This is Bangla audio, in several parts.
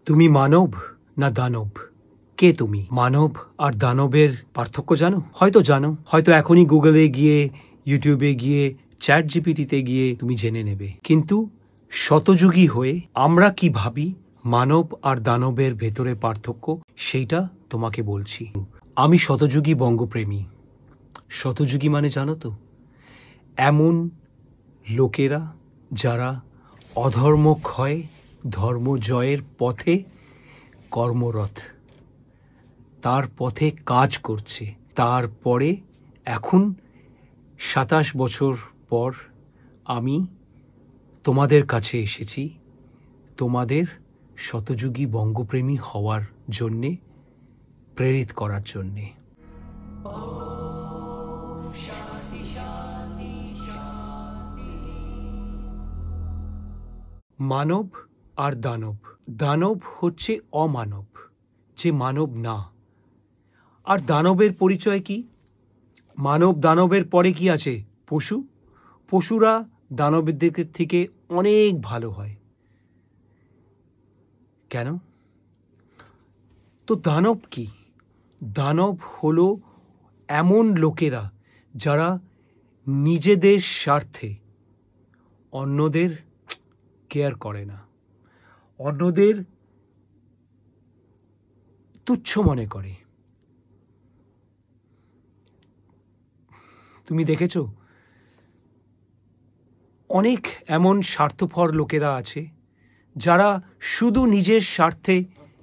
তুমি মানব না দানব? কে তুমি? মানব আর দানবের পার্থক্য জানো? হয়তো জানো, হয়তো এখনই গুগলে গিয়ে, ইউটিউবে গিয়ে, চ্যাট জিপিটিতে গিয়ে তুমি জেনে নেবে। কিন্তু শতযুগী হয়ে আমরা কি ভাবি মানব আর দানবের ভেতরে পার্থক্য, সেইটা তোমাকে বলছি। আমি শতযুগী বঙ্গপ্রেমী। শতযুগী মানে জানো তো? এমন লোকেরা যারা অধর্মক্ষয় ধর্ম জয়ের পথে কর্মরত, তার পথে কাজ করছে। তারপরে এখন ২৭ বছর পর আমি তোমাদের কাছে এসেছি তোমাদের শতযুগী বঙ্গপ্রেমী হওয়ার জন্যে, প্রেরিত করার জন্যে। মানব আর দানব। দানব হচ্ছে অমানব, যে মানব না। আর দানবের পরিচয় কি? মানব দানবের পরে কি আছে? পশু। পশুরা দানবদের থেকে অনেক ভালো হয়। কেন? তো দানব কি? দানব হলো এমন লোকেরা যারা নিজেদের স্বার্থে অন্যদের কেয়ার করে না, অন্যদের তুচ্ছ মনে করে। তুমি দেখেছো অনেক এমন স্বার্থপর লোকেরা আছে যারা শুধু নিজের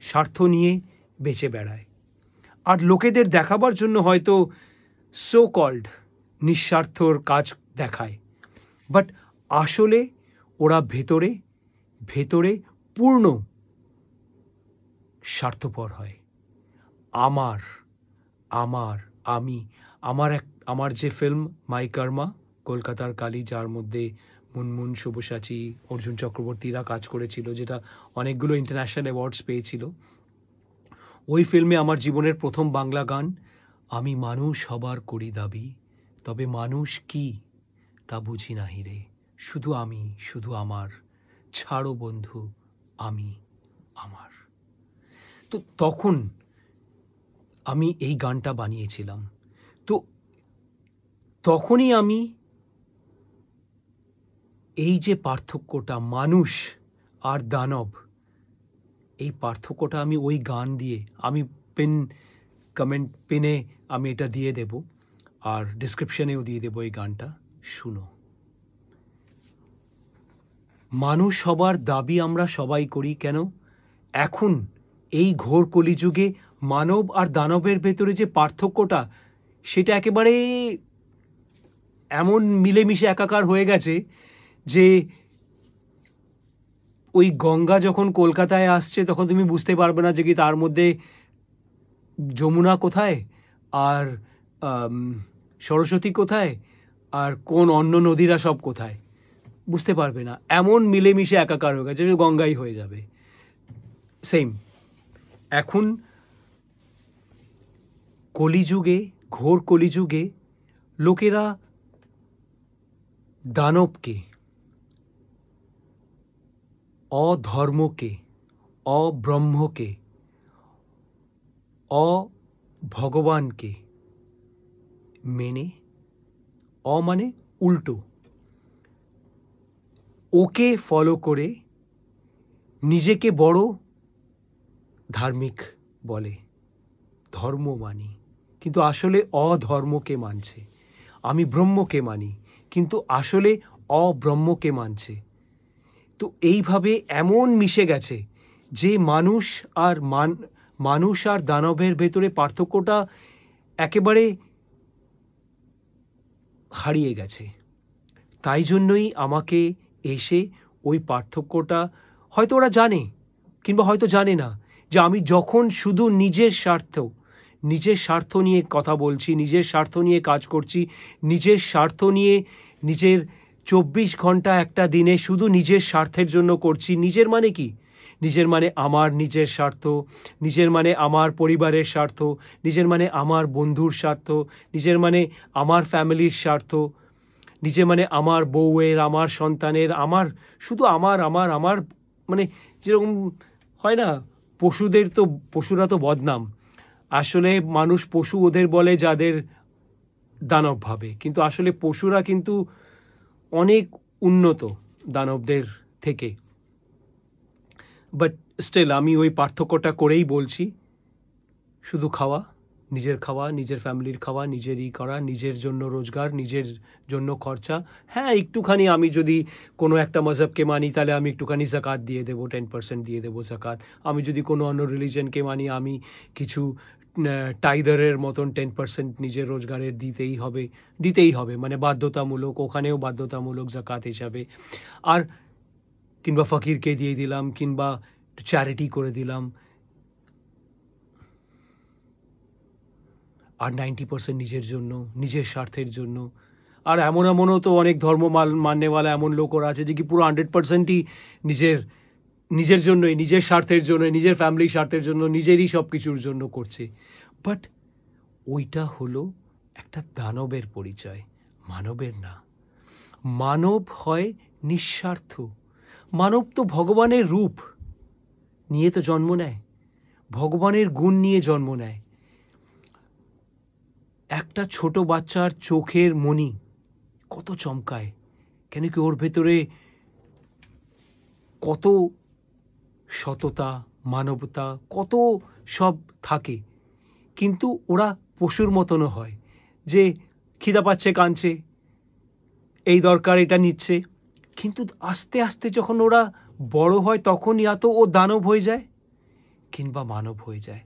স্বার্থ নিয়ে বেঁচে বেড়ায়, আর লোকেদের দেখাবার জন্য হয়তো সো কল্ড নিঃস্বার্থর কাজ দেখায়, বাট আসলে ওরা ভেতরে ভেতরে পূর্ণ স্বার্থপর হয়। আমার যে ফিল্ম মাই কর্মা, কলকাতার কালী, যার মধ্যে মুনমুন, সব্যসাচী, অর্জুন চক্রবর্তীরা কাজ করেছিল, যেটা অনেকগুলো ইন্টারন্যাশনাল অ্যাওয়ার্ডস পেয়েছিল, ওই ফিল্মে আমার জীবনের প্রথম বাংলা গান, আমি মানুষ হবার করি দাবি, তবে মানুষ কি তা বুঝি নাহি রে, শুধু আমি, শুধু আমার, ছাড়ো বন্ধু আমি আমার। তো তখন আমি এই গানটা বানিয়েছিলাম। তো তখনই আমি এই যে পার্থক্যটা মানুষ আর দানব, এই পার্থক্যটা আমি ওই গান দিয়ে, আমি পিনে আমি এটা দিয়ে দেব, আর ডিসক্রিপশনেও দিয়ে দেব এই গানটা, শুনো। মানুষ হবার দাবি আমরা সবাই করি। কেন? এখন এই ঘোর কলিযুগে মানব আর দানবের ভেতরে যে পার্থক্যটা, সেটা একেবারে এমন মিলেমিশে একাকার হয়ে গেছে যে ওই গঙ্গা যখন কলকাতায় আসছে তখন তুমি বুঝতে পারবে না যে কি তার মধ্যে যমুনা কোথায় আর সরস্বতী কোথায় আর কোন অন্য নদীরা সব কোথায়, বুঝতে পারবে না। এমন মিলেমিশে একাকার হয়ে গেছে যে গঙ্গাই হয়ে যাবে। সেম এখন কলিযুগে, ঘোর কলিযুগে লোকেরা দানবকে, অধর্মকে, অব্রহ্মকে, অভগবানকে মেনে, মানে উল্টো, ওকে ফলো করে নিজেকে বড় ধার্মিক বলে, ধর্ম মানি, কিন্তু আসলে অধর্মকে মানছে। আমি ব্রহ্মকে মানি, কিন্তু আসলে অব্রহ্মকে মানছে। তো এইভাবে এমন মিশে গেছে যে মানুষ আর দানবের ভেতরে পার্থক্যটা একেবারে হারিয়ে গেছে। তাই জন্যই আমাকে এসে ওই পার্থক্যটা, হয়তো ওরা জানে কিংবা হয়তো জানে না, যে আমি যখন শুধু নিজের স্বার্থ নিয়ে কথা বলছি, নিজের স্বার্থ নিয়ে কাজ করছি, নিজের স্বার্থ নিয়ে নিজের ২৪ ঘন্টা একটা দিনে শুধু নিজের স্বার্থের জন্য করছি। নিজের মানে কি? নিজের মানে আমার নিজের স্বার্থ, নিজের মানে আমার পরিবারের স্বার্থ, নিজের মানে আমার বন্ধুর স্বার্থ, নিজের মানে আমার ফ্যামিলির স্বার্থ, নিজের মানে আমার বউয়ের, আমার সন্তানের, আমার শুধু আমার মানে যেরকম হয় না, পশুরা তো বদনাম। আসলে মানুষ পশু ওদের বলে যাদের দানব ভাবে, কিন্তু আসলে পশুরা কিন্তু অনেক উন্নত দানবদের থেকে। বাট স্টিল আমি ওই পার্থক্যটা করেই বলছি, শুধু খাওয়া, নিজের ফ্যামিলির খাওয়া, নিজেরই করা, নিজের জন্য রোজগার, নিজের জন্য খরচা। হ্যাঁ, একটুখানি আমি যদি কোনো একটা মজহবকে মানি তাহলে আমি একটুখানি জাকাত দিয়ে দেবো, 10% দিয়ে দেবো জাকাত। আমি যদি কোনো অন্য রিলিজনকে মানি আমি কিছু টাইদারের মতন 10% নিজের রোজগারের দিতেই হবে, মানে বাধ্যতামূলক, ওখানেও বাধ্যতামূলক জাকাত হিসাবে। আর কিংবা ফকিরকে দিয়ে দিলাম, কিংবা চ্যারিটি করে দিলাম। আর 90% নিজের জন্য, নিজের স্বার্থের জন্য। আর এমনও তো অনেক ধর্ম মাননেওয়ালা এমন লোকরা আছে যে কি পুরো 100%ই নিজের জন্যই, নিজের স্বার্থের জন্য, নিজের ফ্যামিলির স্বার্থের জন্য, নিজেরই সব কিছুর জন্য করছে। বাট ওইটা হলো একটা দানবের পরিচয়, মানবের না। মানব হয় নিঃস্বার্থ। মানব তো ভগবানের রূপ নিয়ে তো জন্ম নেয়, ভগবানের গুণ নিয়ে জন্ম নেয়। একটা ছোট বাচ্চার চোখের মণি কত চমকায়, কেন কি ওর ভেতরে কত সততা, মানবতা, কত সব থাকে। কিন্তু ওরা পশুর মতনও হয়, যে খিদা পাচ্ছে, কাঁদছে, এই দরকার, এটা নিচ্ছে। কিন্তু আস্তে আস্তে যখন ওরা বড় হয় তখন ইয়া তো ও দানব হয়ে যায় কিংবা মানব হয়ে যায়।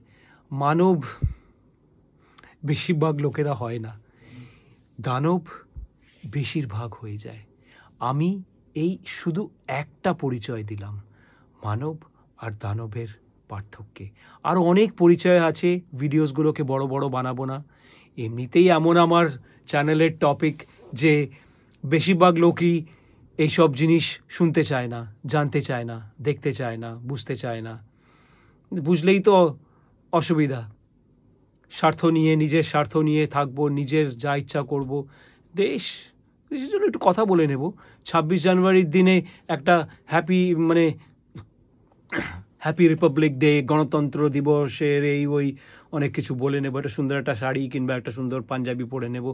মানব বেশিরভাগ লোকেরা হয় না, দানব বেশিরভাগ হয়ে যায়। আমি এই শুধু একটা পরিচয় দিলাম মানব আর দানবের পার্থক্যে। আরও অনেক পরিচয় আছে, ভিডিওসগুলোকে বড় বড় বানাবো না। এমনিতেই এমন আমার চ্যানেলের টপিক যে বেশিরভাগ লোকই এইসব জিনিস শুনতে চায় না, জানতে চায় না, দেখতে চায় না, বুঝতে চায় না। বুঝলেই তো অসুবিধা। নিজের স্বার্থ নিয়ে থাকবো, নিজের যা ইচ্ছা করব। দেশের জন্য একটু কথা বলে নেব। 26 জানুয়ারির দিনে একটা হ্যাপি রিপাবলিক ডে, গণতন্ত্র দিবসের ওই অনেক কিছু বলে নেব। একটা সুন্দর একটা শাড়ি কিংবা একটা সুন্দর পাঞ্জাবি পরে নেব।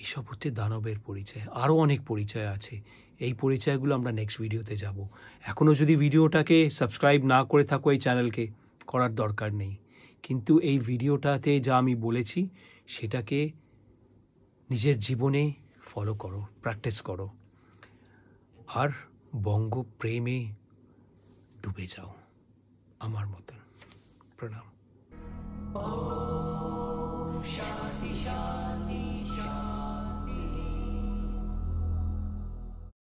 এইসব হচ্ছে দানবের পরিচয়। আরও অনেক পরিচয় আছে, এই পরিচয়গুলো আমরা নেক্সট ভিডিওতে যাব। এখনও যদি ভিডিওটাকে সাবস্ক্রাইব না করে থাকো এই চ্যানেলকে, করার দরকার নেই। কিন্তু এই ভিডিওটাতে যা আমি বলেছি সেটাকে নিজের জীবনে ফলো করো, প্র্যাকটিস করো, আর বঙ্গপ্রেমে ডুবে যাও আমার মতন। প্রণাম।